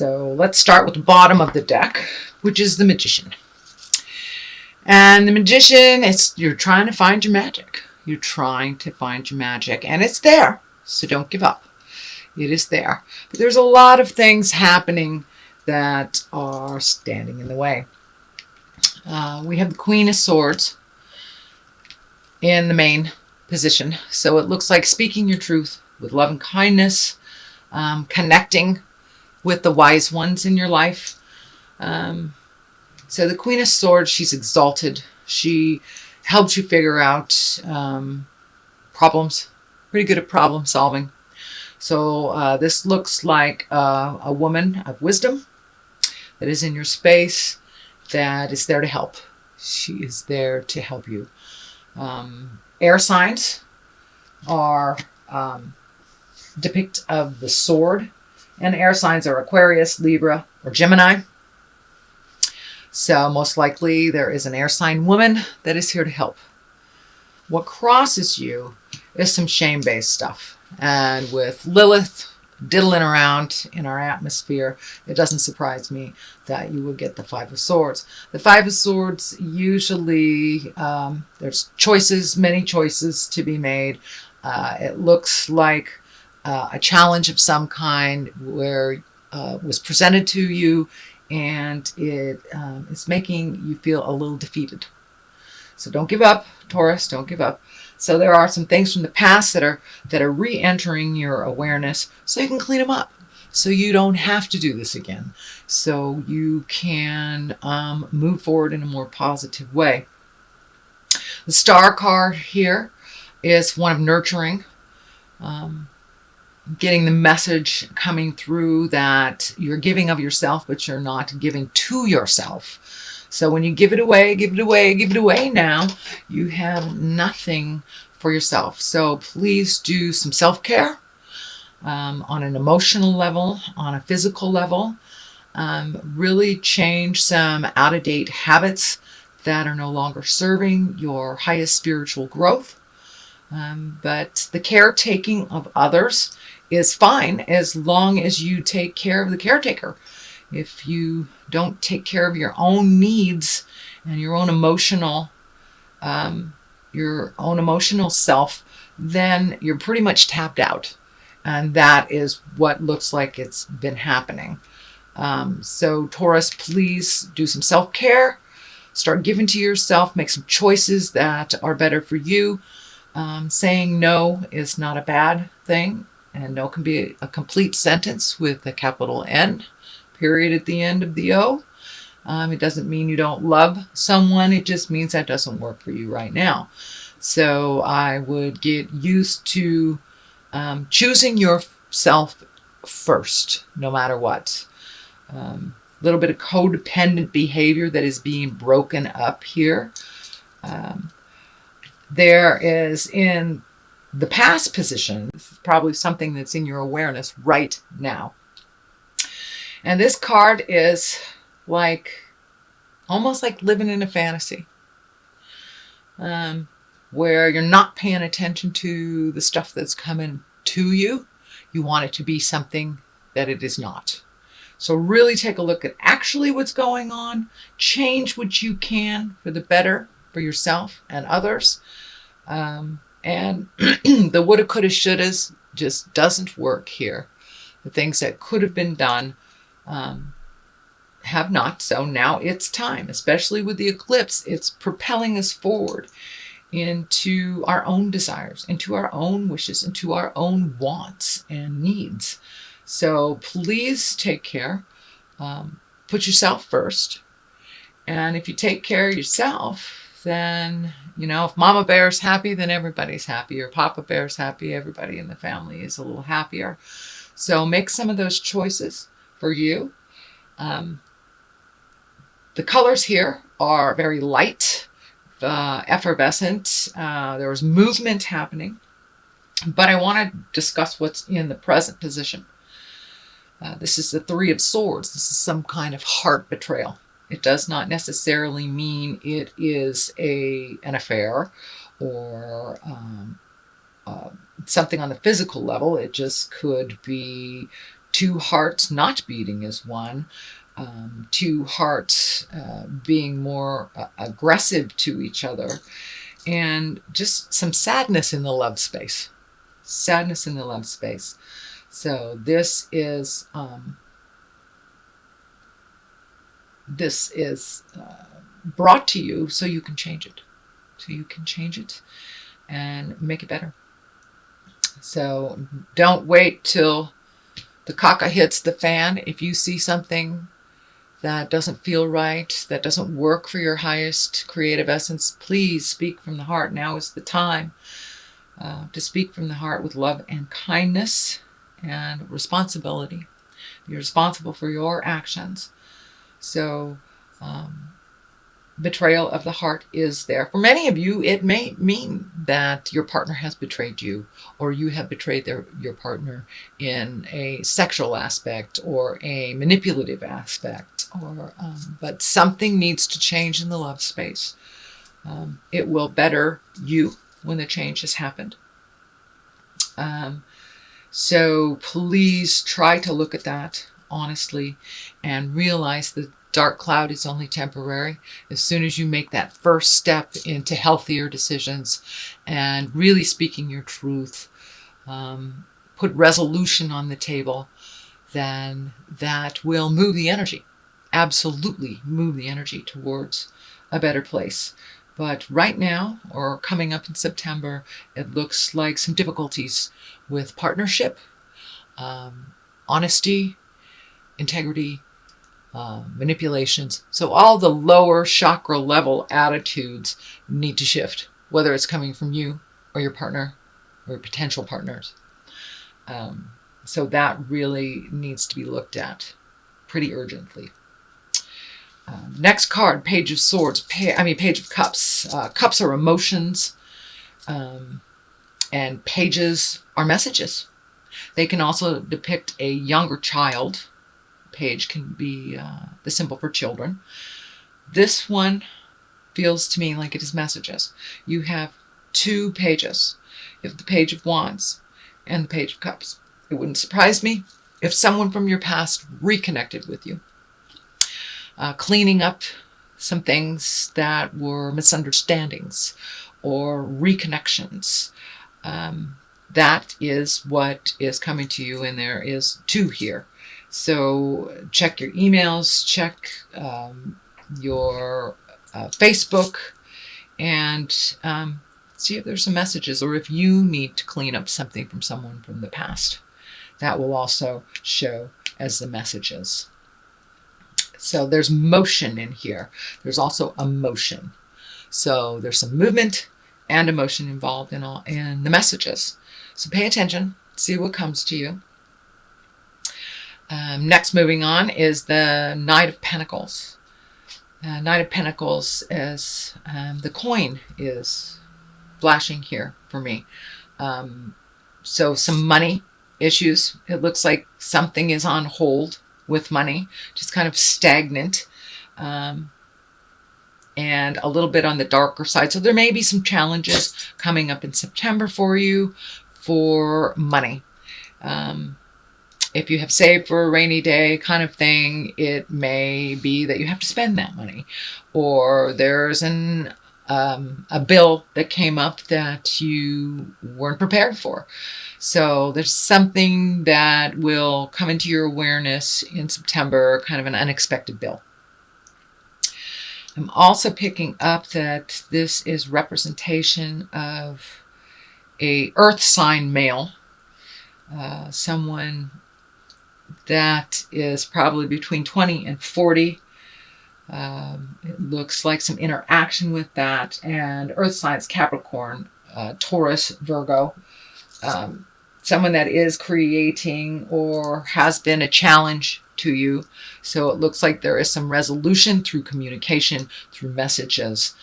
So let's start with the bottom of the deck, which is the Magician. And the Magician, you're trying to find your magic. You're trying to find your magic, and it's there. So don't give up. It is there. But there's a lot of things happening that are standing in the way. We have the Queen of Swords in the main position. So it looks like speaking your truth with love and kindness, connecting with the wise ones in your life. So the Queen of Swords, she's exalted. She helps you figure out problems. Pretty good at problem solving. So this looks like a woman of wisdom that is in your space, that is there to help. She is there to help you. Air signs are depict of the sword, and air signs are Aquarius, Libra, or Gemini. So most likely there is an air sign woman that is here to help. What crosses you is some shame-based stuff. And with Lilith diddling around in our atmosphere, it doesn't surprise me that you will get the Five of Swords. The Five of Swords, usually there's choices, many choices to be made. It looks like a challenge of some kind where was presented to you, and it's making you feel a little defeated. So don't give up, Taurus, don't give up. So there are some things from the past that are re-entering your awareness, so you can clean them up. So you don't have to do this again. So you can move forward in a more positive way. The Star card here is one of nurturing. Getting the message coming through that you're giving of yourself, but you're not giving to yourself. So when you give it away, give it away, give it away now, you have nothing for yourself. So please do some self-care on an emotional level, on a physical level. Really change some out-of-date habits that are no longer serving your highest spiritual growth. But the caretaking of others is fine as long as you take care of the caretaker. If you don't take care of your own needs and your own emotional self, then you're pretty much tapped out. And that is what looks like it's been happening. So Taurus, please do some self-care. Start giving to yourself. Make some choices that are better for you. Saying no is not a bad thing. And no can be a complete sentence with a capital N, period at the end of the O. It doesn't mean you don't love someone. It just means that doesn't work for you right now. So I would get used to choosing yourself first, no matter what. Little bit of codependent behavior that is being broken up here. There is in the past position, this is probably something that's in your awareness right now. And this card is almost like living in a fantasy, where you're not paying attention to the stuff that's coming to you. You want it to be something that it is not. So really take a look at actually what's going on. Change what you can for the better for yourself and others. And the woulda, coulda, shouldas just doesn't work here. The things that could have been done have not. So now it's time, especially with the eclipse. It's propelling us forward into our own desires, into our own wishes, into our own wants and needs. So please take care. Put yourself first. And if you take care of yourself, then, if Mama Bear's happy, then everybody's happy. Or Papa Bear's happy, everybody in the family is a little happier. So make some of those choices for you. The colors here are very light, effervescent. There was movement happening. But I want to discuss what's in the present position. This is the Three of Swords. This is some kind of heart betrayal. It does not necessarily mean it is an affair or something on the physical level. It just could be two hearts not beating as one, two hearts being more aggressive to each other, and just some sadness in the love space. Sadness in the love space. So this is brought to you so you can change it. So you can change it and make it better. So don't wait till the caca hits the fan. If you see something that doesn't feel right, that doesn't work for your highest creative essence, please speak from the heart. Now is the time to speak from the heart with love and kindness and responsibility. You're responsible for your actions. So betrayal of the heart is there. For many of you, it may mean that your partner has betrayed you, or you have betrayed your partner in a sexual aspect or a manipulative aspect. But something needs to change in the love space. It will better you when the change has happened. So please try to look at that honestly and realize that dark cloud is only temporary. As soon as you make that first step into healthier decisions and really speaking your truth, put resolution on the table, then that will move the energy. Absolutely move the energy towards a better place. But right now, or coming up in September, it looks like some difficulties with partnership, honesty, integrity, manipulations. So all the lower chakra level attitudes need to shift, whether it's coming from you or your partner or potential partners. So that really needs to be looked at pretty urgently. Next card, Page of Swords, Page of Cups. Cups are emotions, and pages are messages. They can also depict a younger child. Page can be the symbol for children. This one feels to me like it is messages. You have two pages. You have the Page of Wands and the Page of Cups. It wouldn't surprise me if someone from your past reconnected with you. Cleaning up some things that were misunderstandings or reconnections. That is what is coming to you, and there is two here. So check your emails, check your Facebook, and see if there's some messages, or if you need to clean up something from someone from the past. That will also show as the messages. So there's motion in here. There's also emotion. So there's some movement and emotion involved in the messages. So pay attention, see what comes to you. Next, moving on, is the Knight of Pentacles. Knight of Pentacles is the coin is flashing here for me. So some money issues. It looks like something is on hold with money, just kind of stagnant, and a little bit on the darker side. So there may be some challenges coming up in September for you for money. If you have saved for a rainy day kind of thing, it may be that you have to spend that money, or there's a bill that came up that you weren't prepared for. So there's something that will come into your awareness in September, kind of an unexpected bill. I'm also picking up that this is representation of a earth sign male, someone that is probably between 20 and 40. It looks like some interaction with that, and earth signs, Capricorn, Taurus, Virgo. Someone that is creating or has been a challenge to you. So it looks like there is some resolution through communication, through messages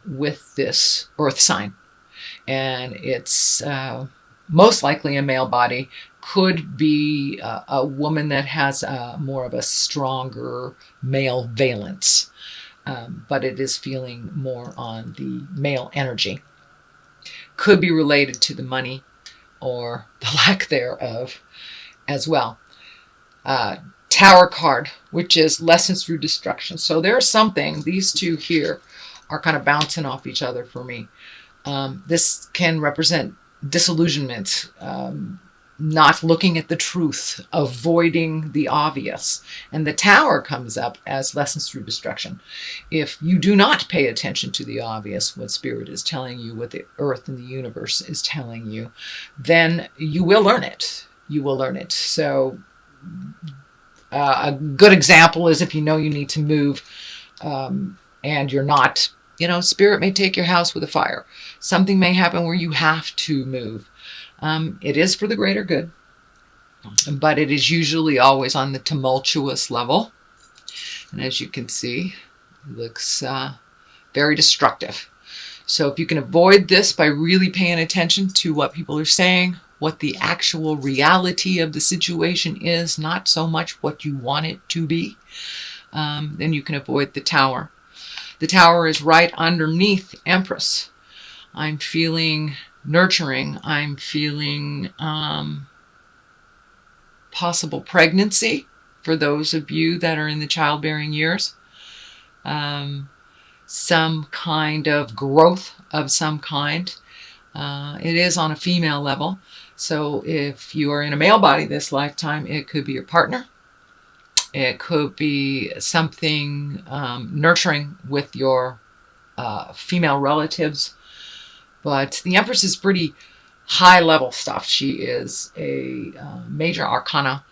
with this earth sign. And it's most likely a male body. Could be a woman that has more of a stronger male valence. But it is feeling more on the male energy. Could be related to the money or the lack thereof as well. Tower card, which is lessons through destruction. So there's something, these two here are kind of bouncing off each other for me. This can represent disillusionment, not looking at the truth, avoiding the obvious. And the Tower comes up as lessons through destruction. If you do not pay attention to the obvious, what Spirit is telling you, what the earth and the universe is telling you, then you will learn it. You will learn it. So a good example is if you know you need to move and you're not, Spirit may take your house with a fire. Something may happen where you have to move. It is for the greater good, but it is usually always on the tumultuous level. And as you can see, it looks very destructive. So if you can avoid this by really paying attention to what people are saying, what the actual reality of the situation is, not so much what you want it to be, then you can avoid the Tower. The Tower is right underneath Empress. I'm feeling nurturing. I'm feeling possible pregnancy for those of you that are in the childbearing years. Some kind of growth of some kind. It is on a female level. So if you are in a male body this lifetime, it could be your partner. It could be something nurturing with your female relatives. But the Empress is pretty high level stuff. She is a major arcana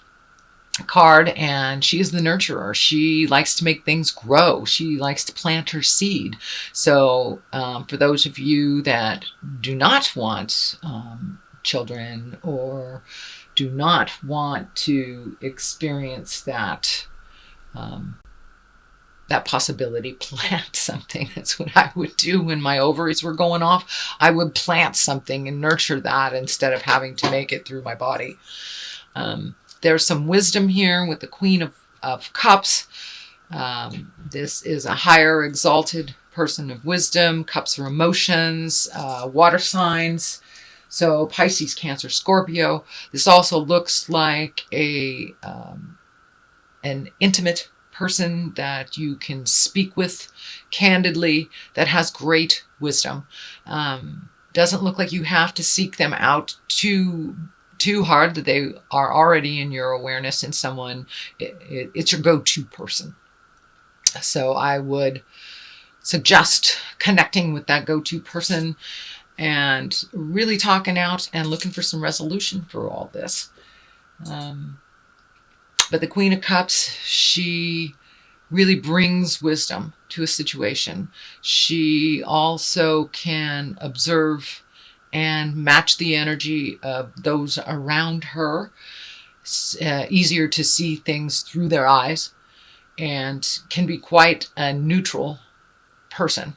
card, and she is the nurturer. She likes to make things grow. She likes to plant her seed. So for those of you that do not want children or do not want to experience that that possibility, plant something. That's what I would do when my ovaries were going off. I would plant something and nurture that instead of having to make it through my body. There's some wisdom here with the Queen of Cups. This is a higher exalted person of wisdom. Cups are emotions, water signs. So Pisces, Cancer, Scorpio. This also looks like an intimate person that you can speak with candidly, that has great wisdom. Doesn't look like you have to seek them out too hard, that they are already in your awareness, and someone, it's your go-to person. So I would suggest connecting with that go-to person and really talking out and looking for some resolution for all this. But the Queen of Cups, she really brings wisdom to a situation. She also can observe and match the energy of those around her. It's easier to see things through their eyes, and can be quite a neutral person.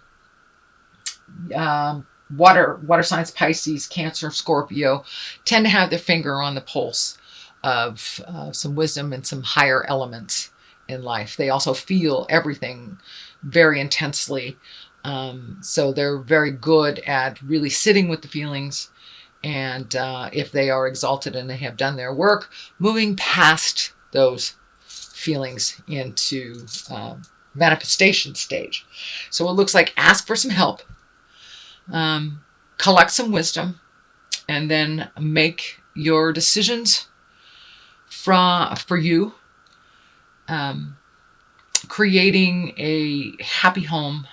Water signs, Pisces, Cancer, Scorpio, tend to have their finger on the pulse of some wisdom and some higher elements in life. They also feel everything very intensely. So they're very good at really sitting with the feelings. And if they are exalted and they have done their work, moving past those feelings into manifestation stage. So it looks like ask for some help, collect some wisdom, and then make your decisions for you, creating a happy home,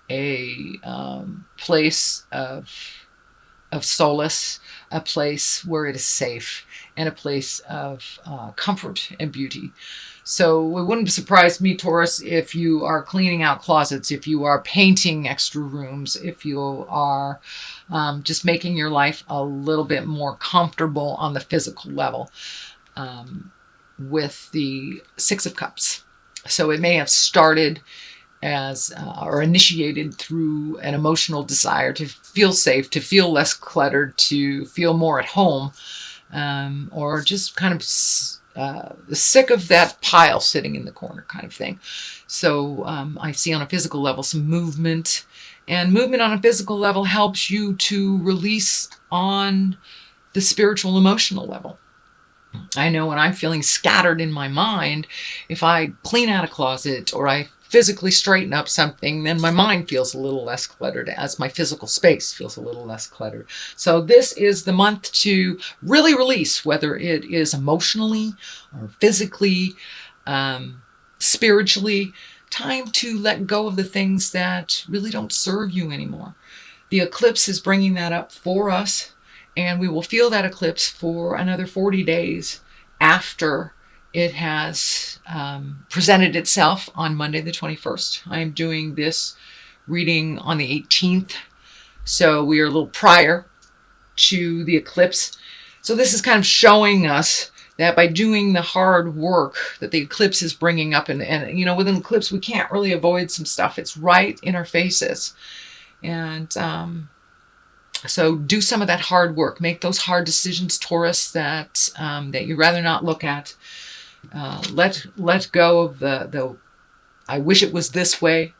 a place of solace, a place where it is safe, and a place of comfort and beauty. So it wouldn't surprise me, Taurus, if you are cleaning out closets, if you are painting extra rooms, if you are just making your life a little bit more comfortable on the physical level. With the Six of Cups. So it may have started as or initiated through an emotional desire to feel safe, to feel less cluttered, to feel more at home, or just kind of sick of that pile sitting in the corner kind of thing. So I see on a physical level some movement, and movement on a physical level helps you to release on the spiritual, emotional level. I know when I'm feeling scattered in my mind, if I clean out a closet or I physically straighten up something, then my mind feels a little less cluttered as my physical space feels a little less cluttered. So this is the month to really release, whether it is emotionally or physically, spiritually, time to let go of the things that really don't serve you anymore. The eclipse is bringing that up for us, and we will feel that eclipse for another 40 days after it has presented itself on Monday the 21st. I am doing this reading on the 18th, so we are a little prior to the eclipse. So this is kind of showing us that by doing the hard work that the eclipse is bringing up, and you know, with an eclipse, we can't really avoid some stuff. It's right in our faces. And so do some of that hard work. Make those hard decisions, Taurus, that you'd rather not look at. Let go of the I wish it was this way,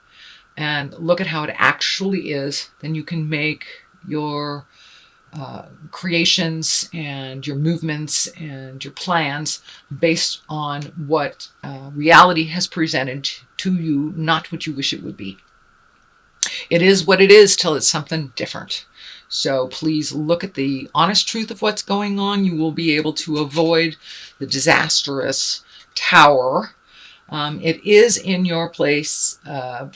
and look at how it actually is. Then you can make your creations and your movements and your plans based on what reality has presented to you, not what you wish it would be. It is what it is till it's something different. So please look at the honest truth of what's going on. You will be able to avoid the disastrous tower. It is in your place of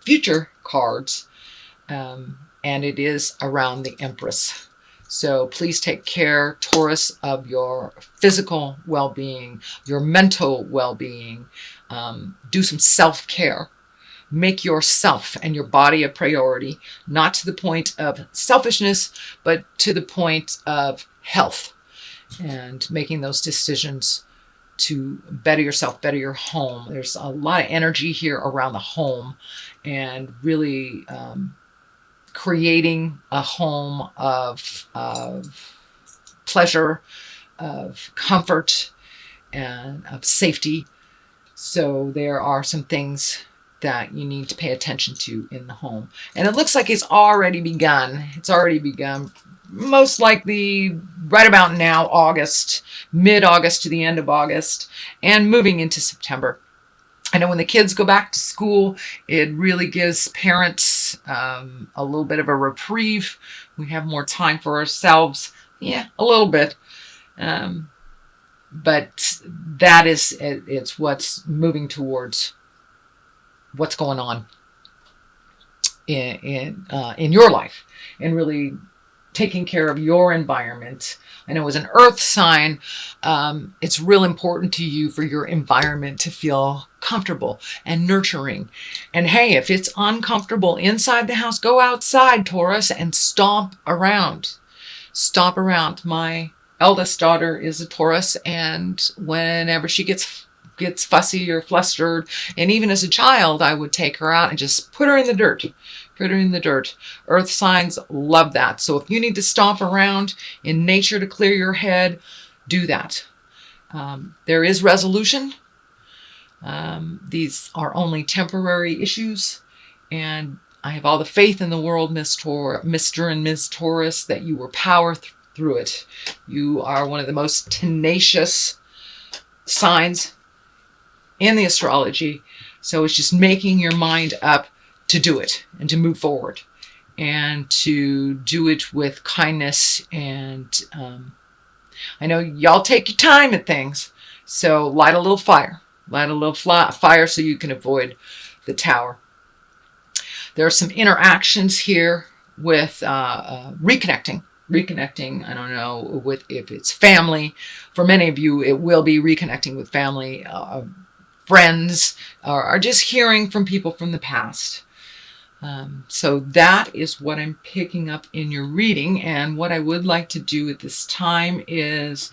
future cards, and it is around the Empress. So please take care, Taurus, of your physical well-being, your mental well-being. Do some self-care. Make yourself and your body a priority, not to the point of selfishness, but to the point of health, and making those decisions to better yourself, better your home. There's a lot of energy here around the home, and really creating a home of pleasure, of comfort, and of safety. So there are some things that you need to pay attention to in the home. And it looks like it's already begun. It's already begun, most likely right about now, August, mid-August to the end of August, and moving into September. I know when the kids go back to school, it really gives parents a little bit of a reprieve. We have more time for ourselves. Yeah, a little bit. But that is, it's what's moving towards what's going on in your life, and really taking care of your environment. I know as an earth sign, it's real important to you for your environment to feel comfortable and nurturing. And hey, if it's uncomfortable inside the house, go outside, Taurus, and stomp around. Stomp around. My eldest daughter is a Taurus, and whenever she gets fussy or flustered, and even as a child, I would take her out and just put her in the dirt. Put her in the dirt. Earth signs love that. So if you need to stomp around in nature to clear your head, do that. There is resolution. These are only temporary issues, and I have all the faith in the world, Mr. and Ms. Taurus, that you will power through it. You are one of the most tenacious signs in the astrology. So it's just making your mind up to do it and to move forward and to do it with kindness. And I know y'all take your time at things. So light a little fire. Light a little fire so you can avoid the tower. There are some interactions here with reconnecting. I don't know if it's family. For many of you, it will be reconnecting with family, friends, or just hearing from people from the past. So that is what I'm picking up in your reading. And what I would like to do at this time is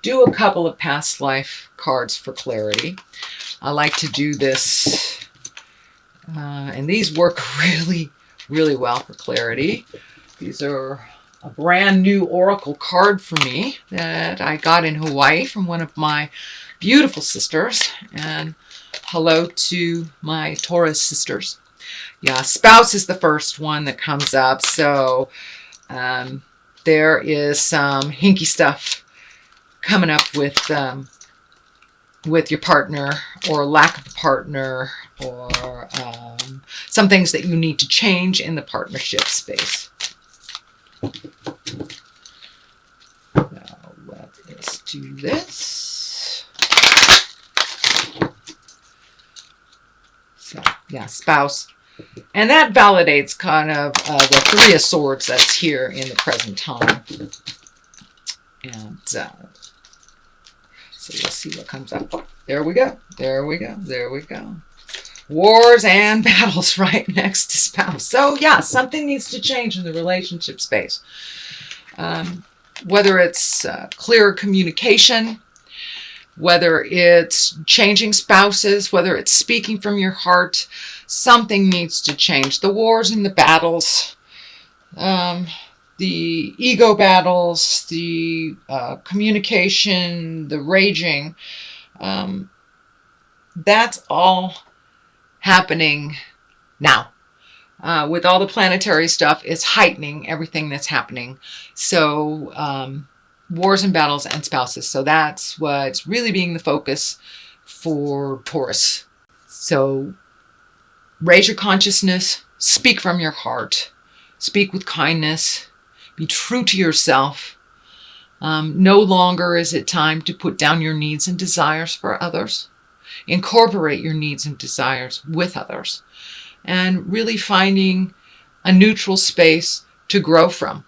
do a couple of past life cards for clarity. I like to do this, and these work really, really well for clarity. These are a brand new oracle card for me that I got in Hawaii from one of my beautiful sisters. And hello to my Taurus sisters. Yeah, spouse is the first one that comes up. So there is some hinky stuff coming up with your partner, or lack of a partner, or some things that you need to change in the partnership space. Now let's do this. So yeah, spouse. And that validates kind of the Three of Swords that's here in the present time. And so let's see what comes up. Oh, there we go. There we go. There we go. Wars and battles right next to spouse. So yeah, something needs to change in the relationship space. Whether it's clearer communication, whether it's changing spouses, whether it's speaking from your heart, something needs to change. The wars and the battles, the ego battles, the communication, the raging, that's all happening now. With all the planetary stuff, it's heightening everything that's happening. So wars and battles and spouses. So that's what's really being the focus for Taurus. So raise your consciousness, speak from your heart, speak with kindness, be true to yourself. No longer is it time to put down your needs and desires for others. Incorporate your needs and desires with others, and really finding a neutral space to grow from.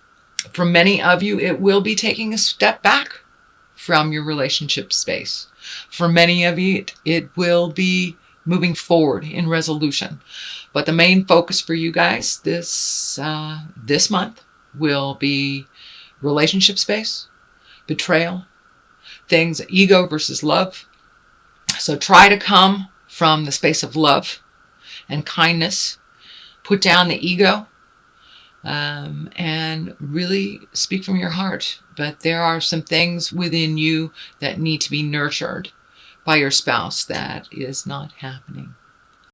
For many of you, it will be taking a step back from your relationship space. For many of you, it will be moving forward in resolution. But the main focus for you guys this month will be relationship space, betrayal, things, ego versus love. So try to come from the space of love and kindness. Put down the ego. And really speak from your heart. But there are some things within you that need to be nurtured by your spouse that is not happening.